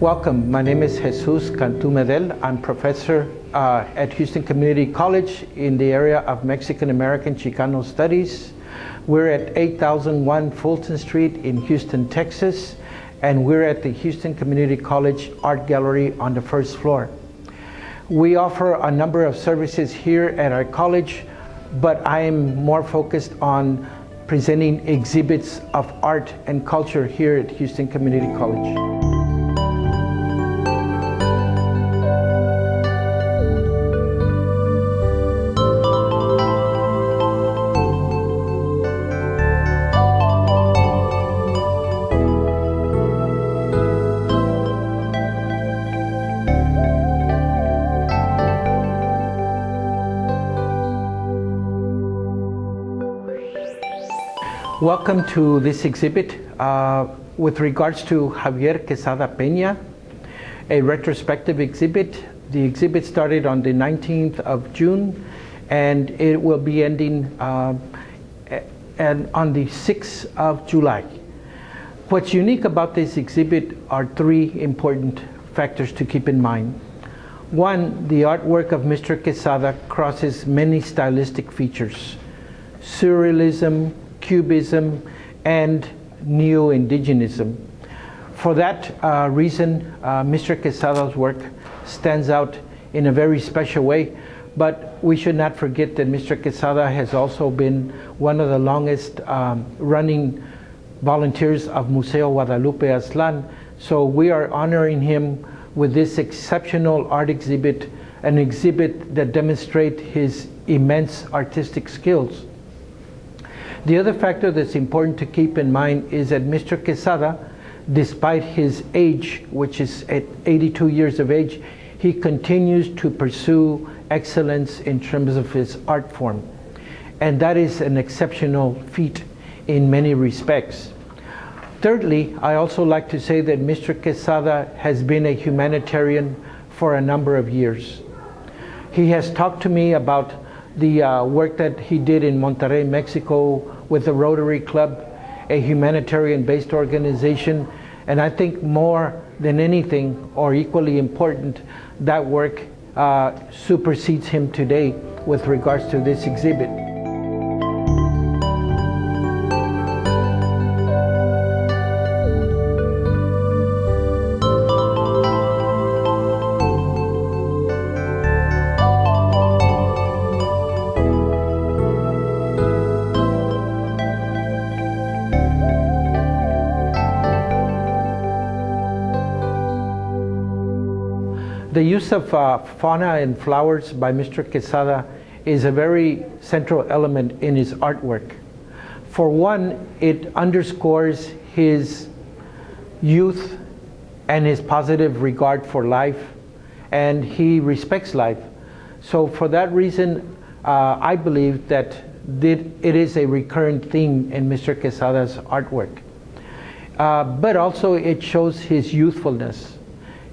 Welcome. My name is Jesus Cantu Medel. I'm professor at Houston Community College in the area of Mexican American Chicano Studies. We're at 8001 Fulton Street in Houston, Texas, and we're at the Houston Community College Art Gallery on the first floor. We offer a number of services here at our college, but I am more focused on presenting exhibits of art and culture here at Houston Community College. Welcome to this exhibit with regards to Javier Quesada Peña, a retrospective exhibit. The exhibit started on the 19th of June and it will be ending and on the 6th of July. What's unique about this exhibit are three important factors to keep in mind. One, the artwork of Mr. Quesada crosses many stylistic features: surrealism, Cubism, and neo-indigenism. For that reason, Mr. Quesada's work stands out in a very special way, but we should not forget that Mr. Quesada has also been one of the longest running volunteers of Museo Guadalupe Aztlán, so we are honoring him with this exceptional art exhibit, an exhibit that demonstrates his immense artistic skills. The other factor that's important to keep in mind is that Mr. Quesada, despite his age, which is at 82 years of age, he continues to pursue excellence in terms of his art form. And that is an exceptional feat in many respects. Thirdly, I also like to say that Mr. Quesada has been a humanitarian for a number of years. He has talked to me about the work that he did in Monterrey, Mexico, with the Rotary Club, a humanitarian-based organization, and I think more than anything, or equally important, that work supersedes him today with regards to this exhibit. The use of fauna and flowers by Mr. Quesada is a very central element in his artwork. For one, it underscores his youth and his positive regard for life, and he respects life. So for that reason, I believe that it is a recurrent theme in Mr. Quesada's artwork. But also it shows his youthfulness.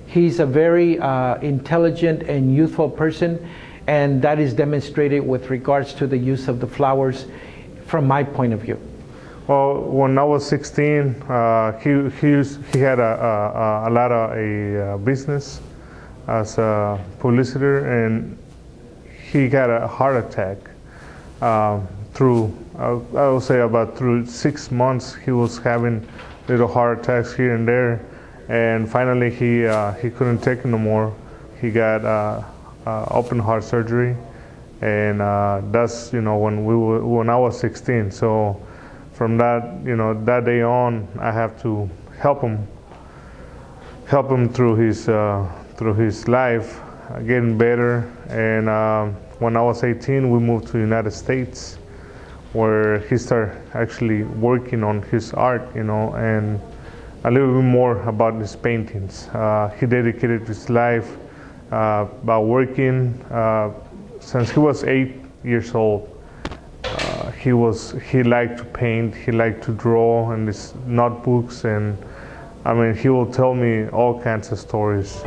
He's a very intelligent and youthful person, and that is demonstrated with regards to the use of the flowers from my point of view. Well, when I was 16, he had a lot of a business as a publiciter, and he got a heart attack. Through, I would say about through 6 months, he was having little heart attacks here and there. And finally, he couldn't take it no more. He got open heart surgery, and that's when I was 16. So from that that day on, I have to help him through his life, getting better. And when I was 18, we moved to the United States, where he started actually working on his art, and a little bit more about his paintings. He dedicated his life by working since he was 8 years old. He liked to paint, he liked to draw in his notebooks, and I mean, he will tell me all kinds of stories.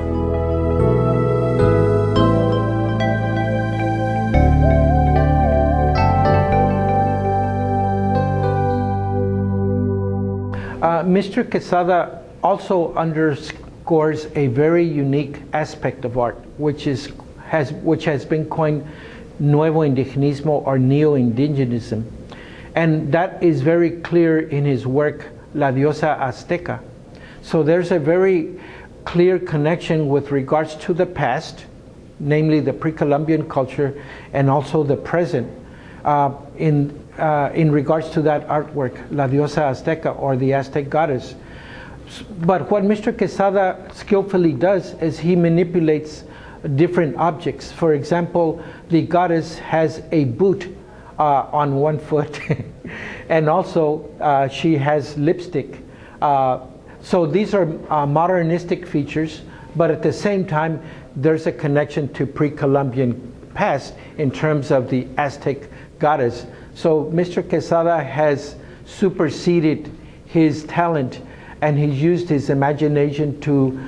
Mr. Quesada also underscores a very unique aspect of art, which has been coined nuevo indigenismo or neo-indigenism. And that is very clear in his work, La Diosa Azteca. So there's a very clear connection with regards to the past, namely the pre-Columbian culture, and also the present in regards to that artwork, La Diosa Azteca, or the Aztec goddess. But what Mr. Quesada skillfully does is he manipulates different objects. For example, the goddess has a boot on one foot, and also she has lipstick. So these are modernistic features, but at the same time, there's a connection to pre-Columbian past in terms of the Aztec goddess. So Mr. Quesada has superseded his talent, and he's used his imagination to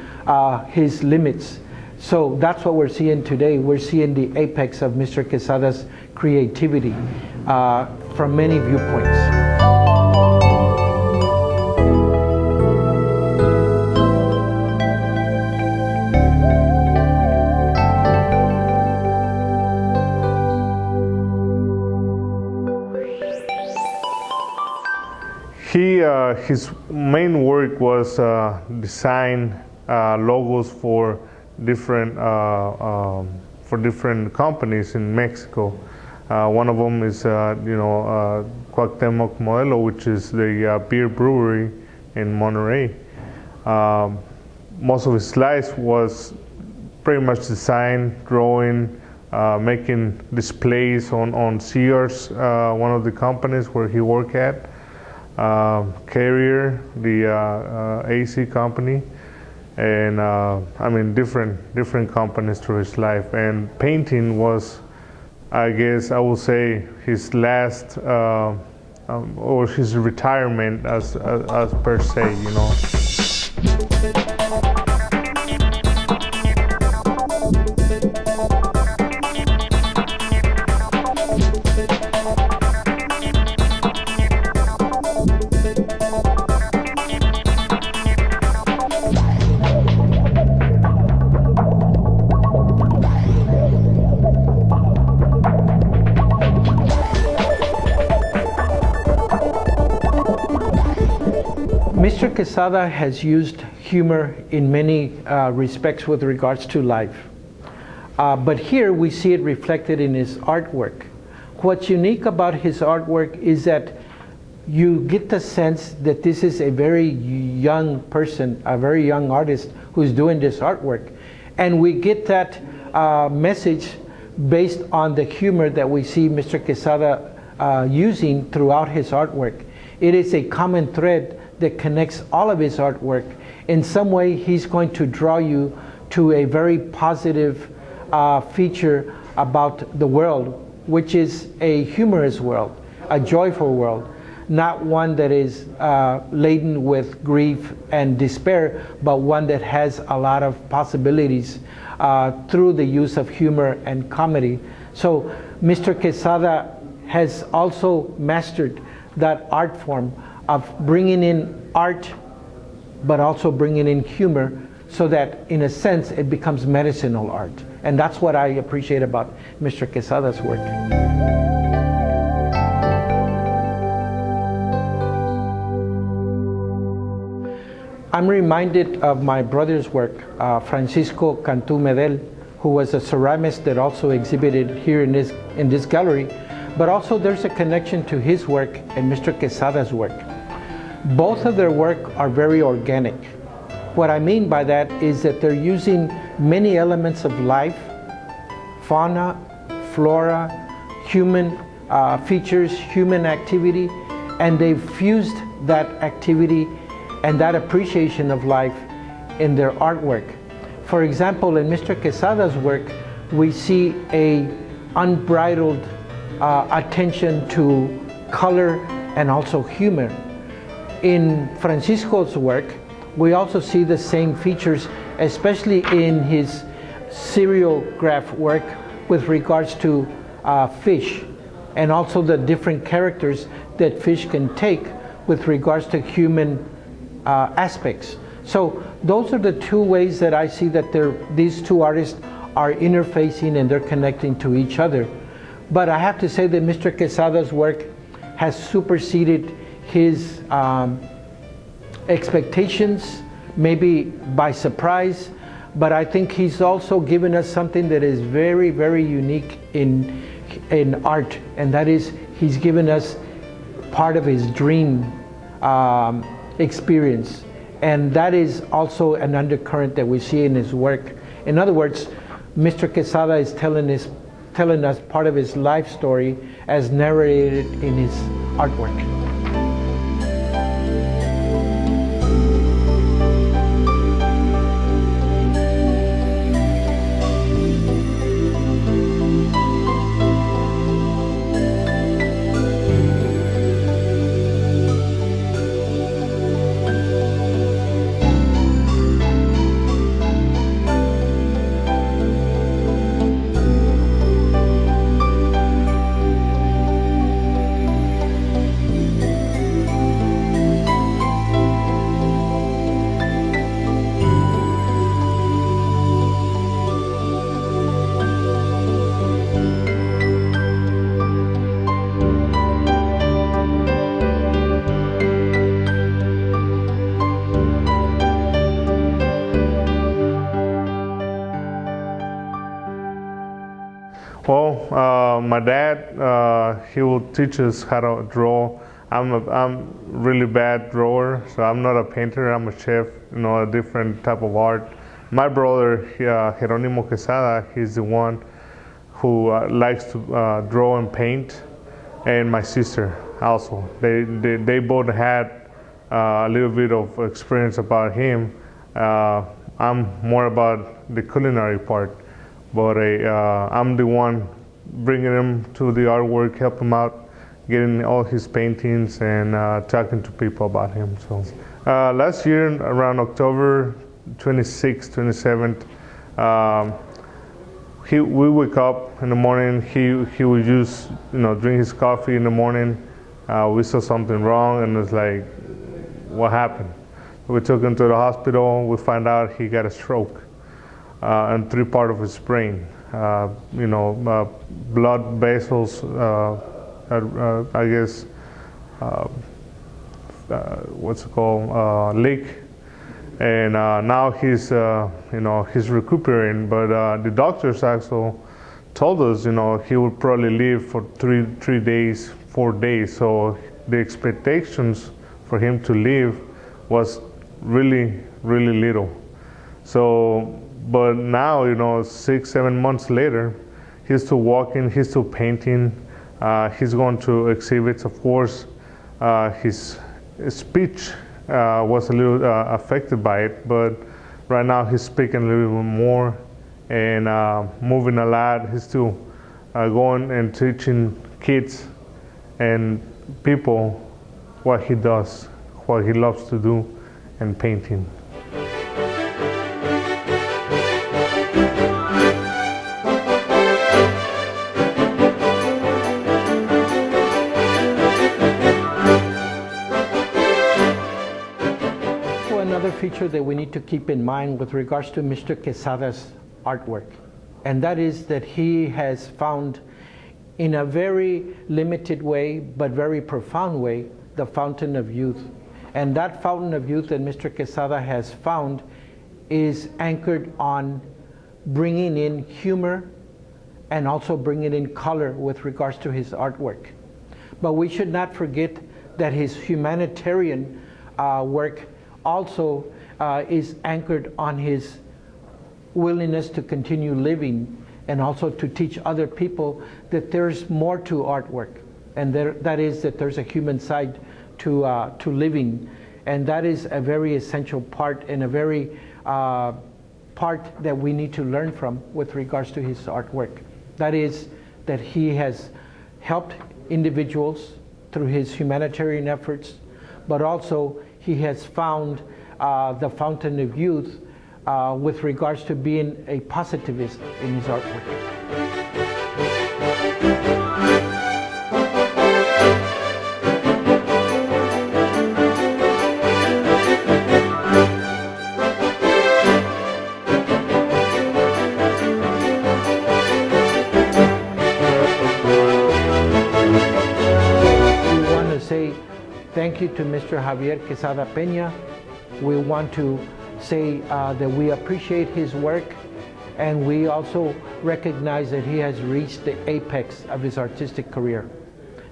his limits. So that's what we're seeing today. We're seeing the apex of Mr. Quesada's creativity from many viewpoints. His main work was design logos for different companies in Mexico. One of them is Cuauhtemoc Modelo, which is the beer brewery in Monterrey. Most of his life was pretty much design, drawing, making displays on Sears, one of the companies where he worked at. Carrier, the AC company, and I mean different companies through his life. And painting was, I guess I would say, his last or his retirement as per se, you know. Mr. Quesada has used humor in many respects with regards to life. But here we see it reflected in his artwork. What's unique about his artwork is that you get the sense that this is a very young person, a very young artist who's doing this artwork. And we get that message based on the humor that we see Mr. Quesada using throughout his artwork. It is a common thread that connects all of his artwork. In some way, he's going to draw you to a very positive feature about the world, which is a humorous world, a joyful world, not one that is laden with grief and despair, but one that has a lot of possibilities through the use of humor and comedy. So Mr. Quesada has also mastered that art form of bringing in art, but also bringing in humor, so that in a sense it becomes medicinal art. And that's what I appreciate about Mr. Quesada's work. I'm reminded of my brother's work, Francisco Cantú Medel, who was a ceramist that also exhibited here in this gallery. But also there's a connection to his work and Mr. Quesada's work. Both of their work are very organic. What I mean by that is that they're using many elements of life, fauna, flora, human features, human activity, and they've fused that activity and that appreciation of life in their artwork. For example, in Mr. Quesada's work, we see a unbridled attention to color and also humor. In Francisco's work, we also see the same features, especially in his seriograph work with regards to fish, and also the different characters that fish can take with regards to human aspects. So those are the two ways that I see that these two artists are interfacing and they're connecting to each other. But I have to say that Mr. Quesada's work has superseded his expectations, maybe by surprise, but I think he's also given us something that is very, very unique in art, and that is he's given us part of his dream experience, and that is also an undercurrent that we see in his work. In other words, Mr. Quesada is telling us part of his life story as narrated in his artwork. Well, my dad, he will teach us how to draw. I'm really bad drawer, so I'm not a painter. I'm a chef, a different type of art. My brother, Jeronimo Quesada, he's the one who likes to draw and paint, and my sister also. They both had a little bit of experience about him. I'm more about the culinary part. But I'm the one bringing him to the artwork, help him out, getting all his paintings and talking to people about him. So last year, around October 26th, 27th, we wake up in the morning. He would just drink his coffee in the morning. We saw something wrong, and it's like, what happened? We took him to the hospital. We find out he got a stroke. And 3 parts of his brain, blood vessels, I guess, what's it called, leak, and now he's recuperating. But the doctors also told us, he would probably live for 3 days, 4 days. So the expectations for him to live was really, really little. So. But now, 6, 7 months later, he's still walking, he's still painting, he's going to exhibits. Of course, his speech was a little affected by it, but right now he's speaking a little bit more and moving a lot. He's still going and teaching kids and people what he does, what he loves to do, and painting. Another feature that we need to keep in mind with regards to Mr. Quesada's artwork, and that is that he has found, in a very limited way but very profound way, the fountain of youth. And that fountain of youth that Mr. Quesada has found is anchored on bringing in humor and also bringing in color with regards to his artwork. But we should not forget that his humanitarian work also is anchored on his willingness to continue living and also to teach other people that there's more to artwork, and that is that there's a human side to living, and that is a very essential part and a very part that we need to learn from with regards to his artwork. That is that he has helped individuals through his humanitarian efforts, but also he has found the fountain of youth with regards to being a positivist in his artwork. to Mr. Javier Quesada Peña. We want to say that we appreciate his work, and we also recognize that he has reached the apex of his artistic career.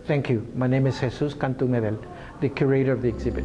Thank you. My name is Jesus Cantu Medel, the curator of the exhibit.